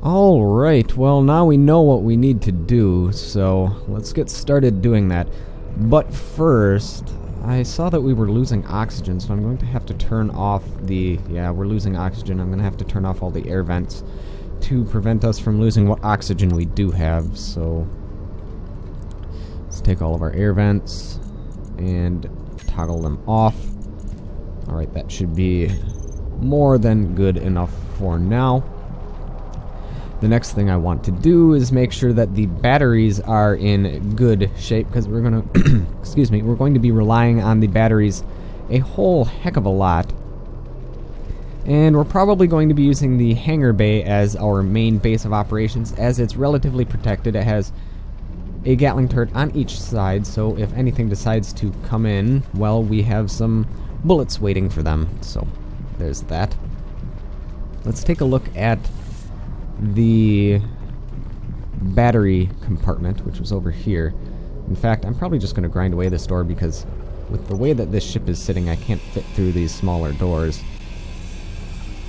Alright, well now we know what we need to do, so let's get started doing that. But first, I saw that we were losing oxygen, so I'm going to have to turn off the... Yeah, we're losing oxygen. I'm going to have to turn off all the air vents to prevent us from losing what oxygen we do have, so... Let's take all of our air vents and toggle them off. Alright, that should be more than good enough for now. The next thing I want to do is make sure that the batteries are in good shape, because we're going to, excuse me, we're going to be relying on the batteries a whole heck of a lot. And we're probably going to be using the hangar bay as our main base of operations, as it's relatively protected. It has a Gatling turret on each side, so if anything decides to come in, well, we have some bullets waiting for them. So there's that. Let's take a look at the battery compartment, which was over here. In fact, I'm probably just going to grind away this door, because with the way that this ship is sitting, I can't fit through these smaller doors.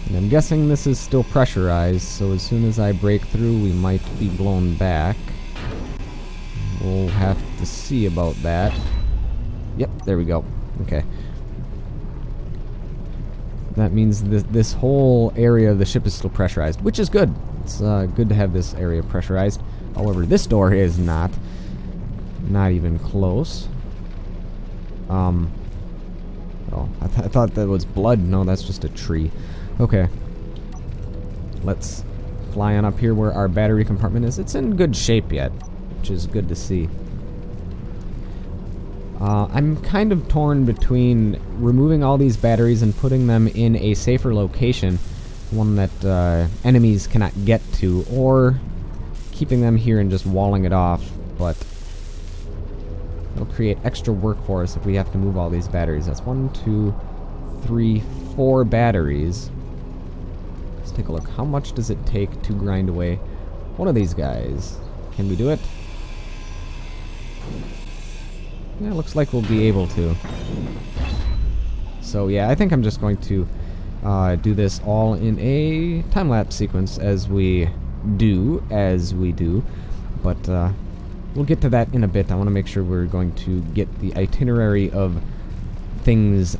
And I'm guessing this is still pressurized, so as soon as I break through, we might be blown back. We'll have to see about that. Yep, there we go. Okay. That means this whole area of the ship is still pressurized, which is good. It's good to have this area pressurized. However, this door is not. Not even close. Oh, I thought that was blood. No, that's just a tree. Okay. Let's fly on up here where our battery compartment is. It's in good shape yet, which is good to see. I'm kind of torn between removing all these batteries and putting them in a safer location, one that enemies cannot get to, or keeping them here and just walling it off, but it'll create extra work for us if we have to move all these batteries. That's 1, 2, 3, 4 batteries. Let's take a look. How much does it take to grind away one of these guys? Can we do it? Yeah, it looks like we'll be able to. So yeah, I think I'm just going to do this all in a time-lapse sequence as we do. But we'll get to that in a bit. I want to make sure we're going to get the itinerary of things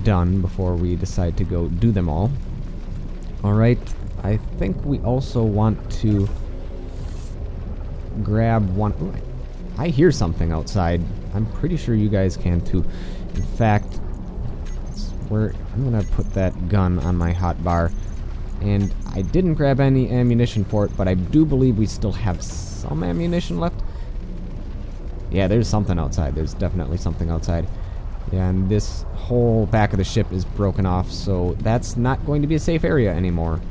done before we decide to go do them all. Alright, I think we also want to grab one... Ooh, I hear something outside. I'm pretty sure you guys can too. In fact, I'm gonna put that gun on my hotbar. And I didn't grab any ammunition for it, but I do believe we still have some ammunition left. Yeah, there's something outside. There's definitely something outside. Yeah, and this whole back of the ship is broken off, so that's not going to be a safe area anymore.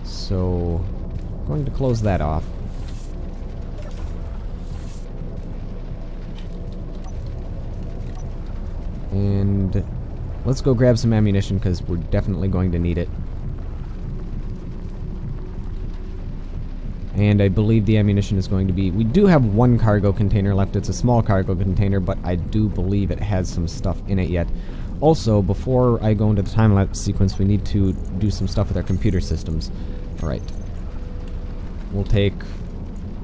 So, I'm going to close that off. And let's go grab some ammunition, because we're definitely going to need it. And I believe the ammunition is going to be... We do have one cargo container left. It's a small cargo container, but I do believe it has some stuff in it yet. Also, before I go into the time-lapse sequence, we need to do some stuff with our computer systems. Alright. We'll take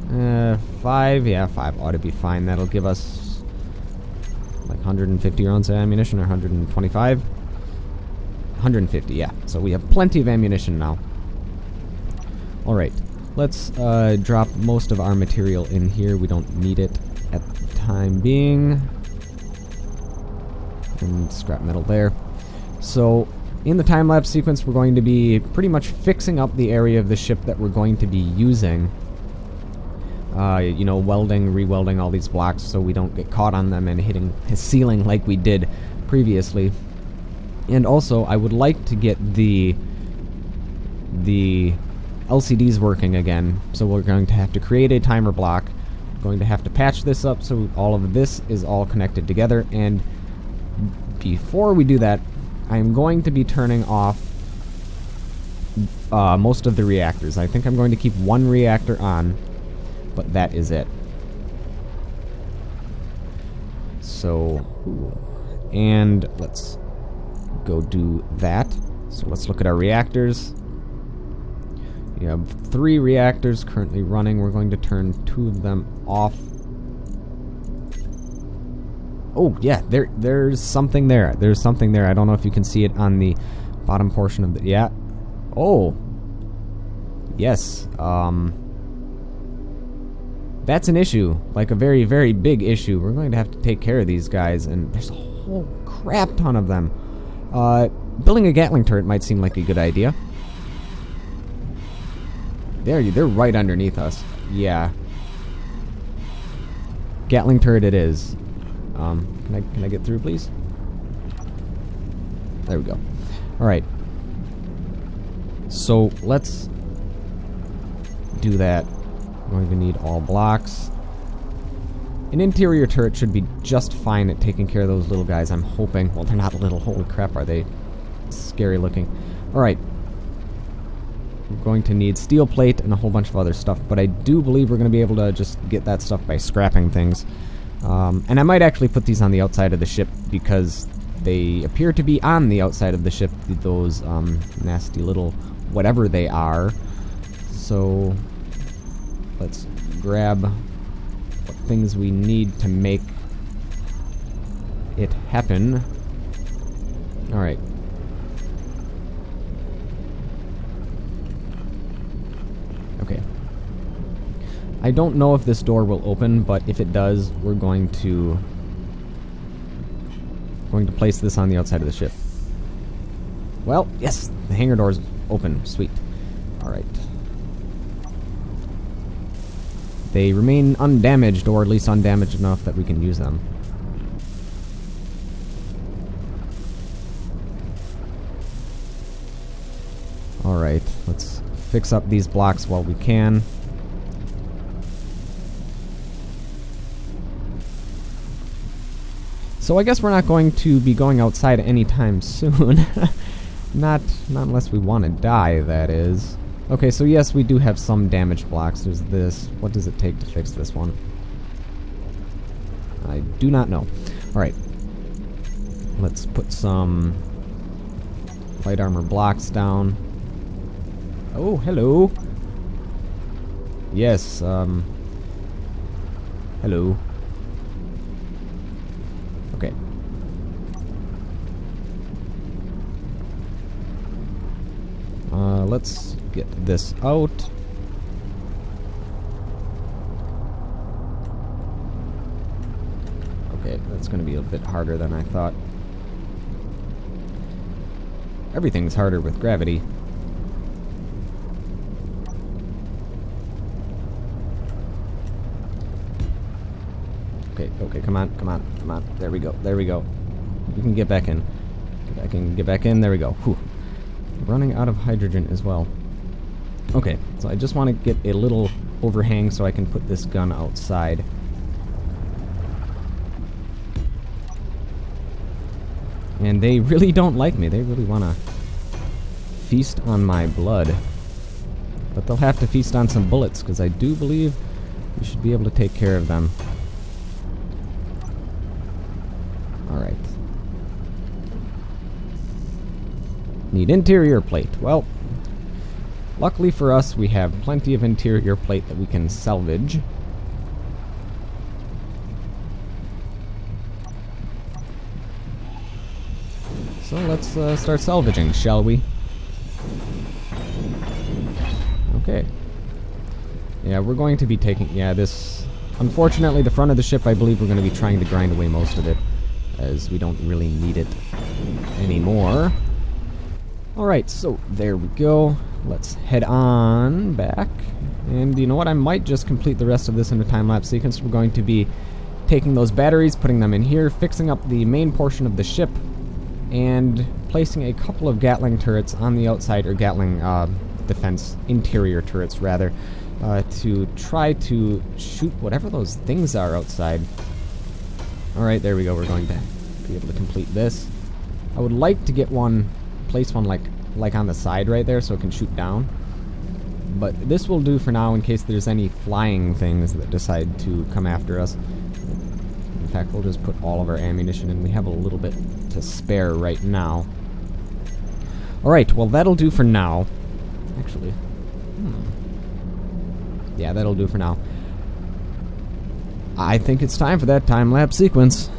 5. Yeah, 5 ought to be fine. That'll give us like 150 rounds of ammunition, or 125? 150, yeah. So we have plenty of ammunition now. Alright. Let's drop most of our material in here. We don't need it at the time being. And scrap metal there. So, in the time-lapse sequence, we're going to be pretty much fixing up the area of the ship that we're going to be using. You know, welding, re-welding all these blocks so we don't get caught on them and hitting the ceiling like we did previously. And also, I would like to get the LCDs working again, so we're going to have to create a timer block. We're going to have to patch this up so all of this is all connected together, and before we do that, I'm going to be turning off most of the reactors. I think I'm going to keep one reactor on, but that is it. So, and let's go do that. So let's look at our reactors. You have 3 reactors currently running. We're going to turn 2 of them off. Oh, yeah, there's something there. There's something there. I don't know if you can see it on the bottom portion of the... Yeah. Oh. Yes. That's an issue. Like a very, very big issue. We're going to have to take care of these guys, and there's a whole crap ton of them. Building a Gatling turret might seem like a good idea. They're right underneath us. Yeah. Gatling turret it is. Can I get through, please? There we go. Alright. So, let's do that. We're going to need all blocks. An interior turret should be just fine at taking care of those little guys, I'm hoping. Well, they're not little. Holy crap, are they scary looking. Alright. We're going to need steel plate and a whole bunch of other stuff, but I do believe we're going to be able to just get that stuff by scrapping things. And I might actually put these on the outside of the ship because they appear to be on the outside of the ship, those nasty little whatever they are. So let's grab what things we need to make it happen. Alright. Okay. I don't know if this door will open, but if it does, we're going to place this on the outside of the ship. Well, yes, the hangar door's open. Sweet. Alright. They remain undamaged, or at least undamaged enough that we can use them. Alright, let's fix up these blocks while we can. So I guess we're not going to be going outside anytime soon. Not unless we want to die, that is. Okay, so yes, we do have some damaged blocks. There's this. What does it take to fix this one? I do not know. Alright. Let's put some light armor blocks down. Oh, hello. Yes, hello. Okay. Let's get this out. Okay, that's going to be a bit harder than I thought. Everything's harder with gravity. Okay, come on. There we go. You can get back in. I can get back in, there we go. Whew. Running out of hydrogen as well. Okay, so I just want to get a little overhang so I can put this gun outside. And they really don't like me. They really want to feast on my blood. But they'll have to feast on some bullets, because I do believe we should be able to take care of them. Alright. Need interior plate. Well, luckily for us, we have plenty of interior plate that we can salvage. So let's start salvaging, shall we? Okay. Yeah, we're going to be taking... Yeah, this... Unfortunately, the front of the ship, I believe we're going to be trying to grind away most of it, as we don't really need it anymore. Alright, so there we go. Let's head on back. And you know what? I might just complete the rest of this in a time-lapse sequence. We're going to be taking those batteries, putting them in here, fixing up the main portion of the ship, and placing a couple of Gatling turrets on the outside, or Gatling defense interior turrets, rather, to try to shoot whatever those things are outside. Alright, there we go. We're going to be able to complete this. I would like to get one... place one like on the side right there so it can shoot down. But this will do for now in case there's any flying things that decide to come after us. In fact, we'll just put all of our ammunition in. We have a little bit to spare right now. Alright, well that'll do for now. Actually, Yeah, that'll do for now. I think it's time for that time-lapse sequence.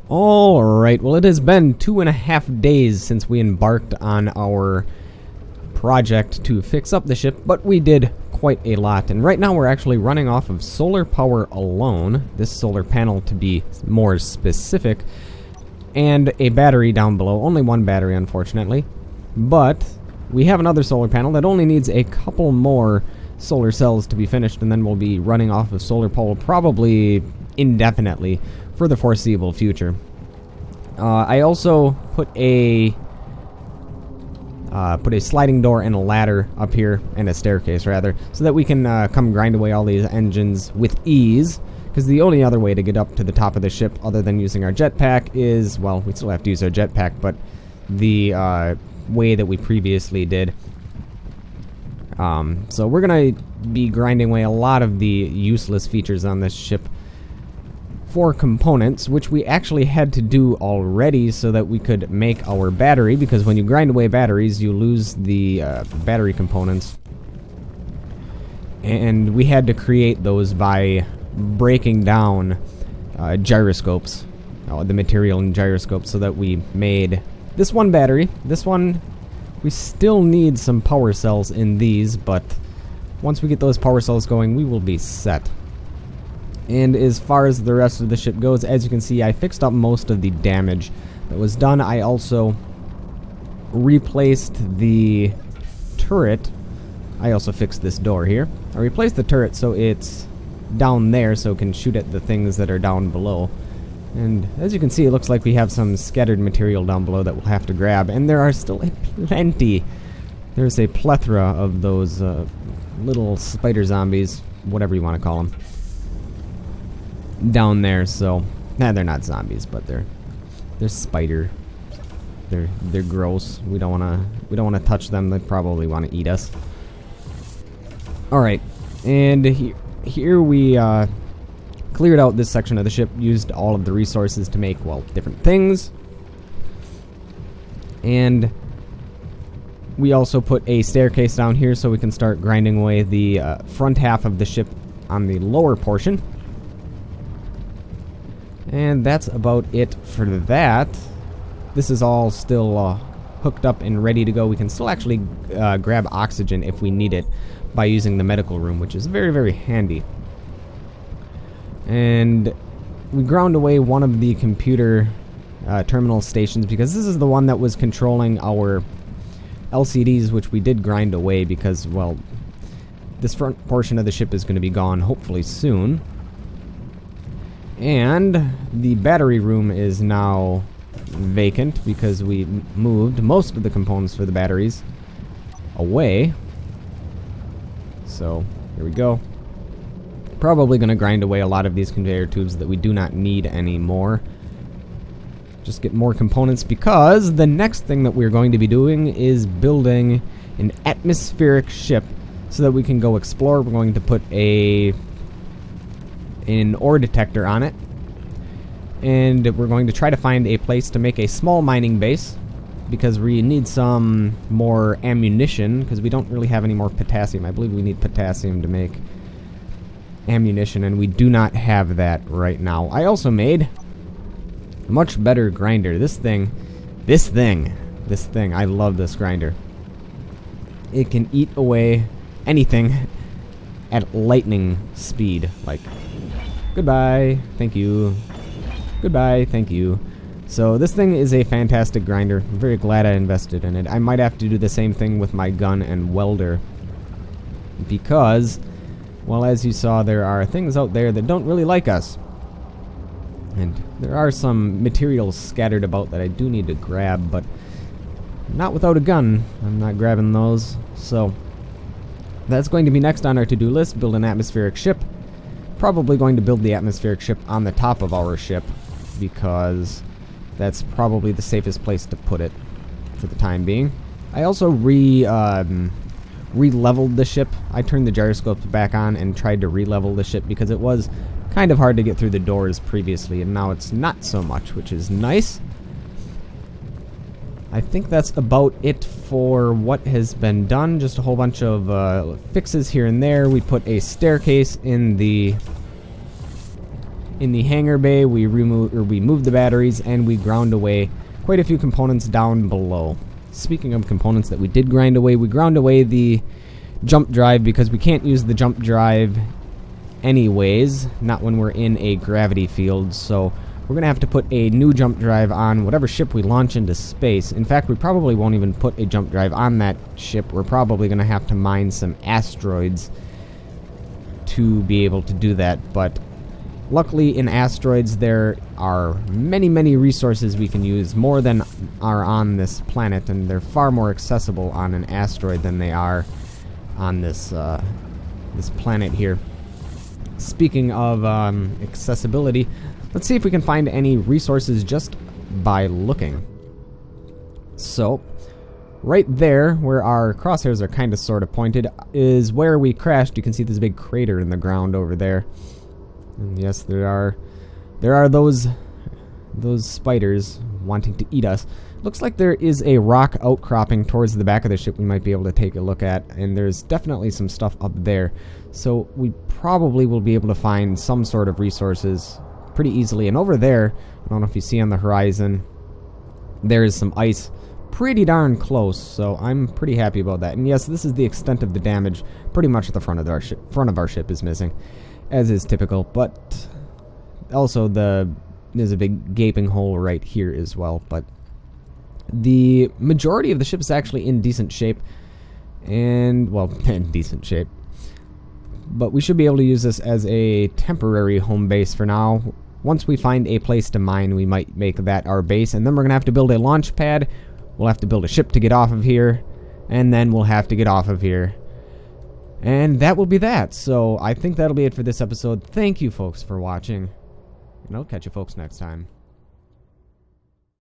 Alright, well it has been 2.5 days since we embarked on our project to fix up the ship, but we did quite a lot, and right now we're actually running off of solar power alone, this solar panel to be more specific, and a battery down below, only one battery unfortunately, but we have another solar panel that only needs a couple more solar cells to be finished, and then we'll be running off of solar power probably indefinitely for the foreseeable future. I also put a sliding door and a ladder up here, and a staircase rather, so that we can come grind away all these engines with ease, because the only other way to get up to the top of the ship other than using our jetpack is, well, we still have to use our jetpack, but the way that we previously did. So we're gonna be grinding away a lot of the useless features on this ship for components, which we actually had to do already so that we could make our battery, because when you grind away batteries you lose the battery components, and we had to create those by breaking down gyroscopes, the material in gyroscopes, so that we made this one battery. This one, we still need some power cells in these, but once we get those power cells going we will be set. And as far as the rest of the ship goes, as you can see, I fixed up most of the damage that was done. I also replaced the turret. I also fixed this door here. I replaced the turret so it's down there so it can shoot at the things that are down below. And as you can see, it looks like we have some scattered material down below that we'll have to grab. And there are still plenty. There's a plethora of those little spider zombies, whatever you want to call them, down there. So they're not zombies, but they're spider. They're gross. We don't wanna touch them. They probably want to eat us. All right, and here we cleared out this section of the ship, used all of the resources to make, well, different things, and we also put a staircase down here so we can start grinding away the front half of the ship on the lower portion. And that's about it for that. This is all still hooked up and ready to go. We can still actually grab oxygen if we need it by using the medical room, which is very, very handy. And we ground away one of the computer terminal stations, because this is the one that was controlling our LCDs, which we did grind away because, well, this front portion of the ship is going to be gone hopefully soon. And the battery room is now vacant because we moved most of the components for the batteries away. So here we go. Probably going to grind away a lot of these conveyor tubes that we do not need anymore. Just get more components, because the next thing that we're going to be doing is building an atmospheric ship so that we can go explore. We're going to put an ore detector on it, and we're going to try to find a place to make a small mining base, because we need some more ammunition, because we don't really have any more potassium. I believe we need potassium to make ammunition, and we do not have that right now. I also made a much better grinder. This thing, I love this grinder. It can eat away anything at lightning speed. Like, goodbye, thank you. Goodbye, thank you. So this thing is a fantastic grinder. I'm very glad I invested in it. I might have to do the same thing with my gun and welder, because, well, as you saw, there are things out there that don't really like us. And there are some materials scattered about that I do need to grab, but not without a gun. I'm not grabbing those. So that's going to be next on our to-do list, build an atmospheric ship. Probably going to build the atmospheric ship on the top of our ship, because that's probably the safest place to put it for the time being. I also re-leveled the ship. I turned the gyroscopes back on and tried to re-level the ship, because it was kind of hard to get through the doors previously, and now it's not so much, which is nice. I think that's about it for what has been done. Just a whole bunch of fixes here and there. We put a staircase in the In the hangar bay, we moved the batteries, and we ground away quite a few components down below. Speaking of components that we did grind away, we ground away the jump drive because we can't use the jump drive anyways, not when we're in a gravity field, so we're going to have to put a new jump drive on whatever ship we launch into space. In fact, we probably won't even put a jump drive on that ship. We're probably going to have to mine some asteroids to be able to do that, but luckily in asteroids there are many, many resources we can use, more than are on this planet, and they're far more accessible on an asteroid than they are on this this planet here. Speaking of accessibility, let's see if we can find any resources just by looking. So, right there, where our crosshairs are kind of sort of pointed, is where we crashed. You can see this big crater in the ground over there. And yes, there are those spiders wanting to eat us. Looks like there is a rock outcropping towards the back of the ship we might be able to take a look at, and there's definitely some stuff up there. So we probably will be able to find some sort of resources pretty easily. And over there, I don't know if you see on the horizon, there is some ice pretty darn close, so I'm pretty happy about that. And yes, this is the extent of the damage. Pretty much the front of our ship is missing, as is typical, but also there's a big gaping hole right here as well. But the majority of the ship is actually in decent shape, and, well, in decent shape. But we should be able to use this as a temporary home base for now. Once we find a place to mine, we might make that our base, and then we're going to have to build a launch pad. We'll have to build a ship to get off of here, and then we'll have to get off of here. And that will be that. So I think that'll be it for this episode. Thank you, folks, for watching, and I'll catch you folks next time.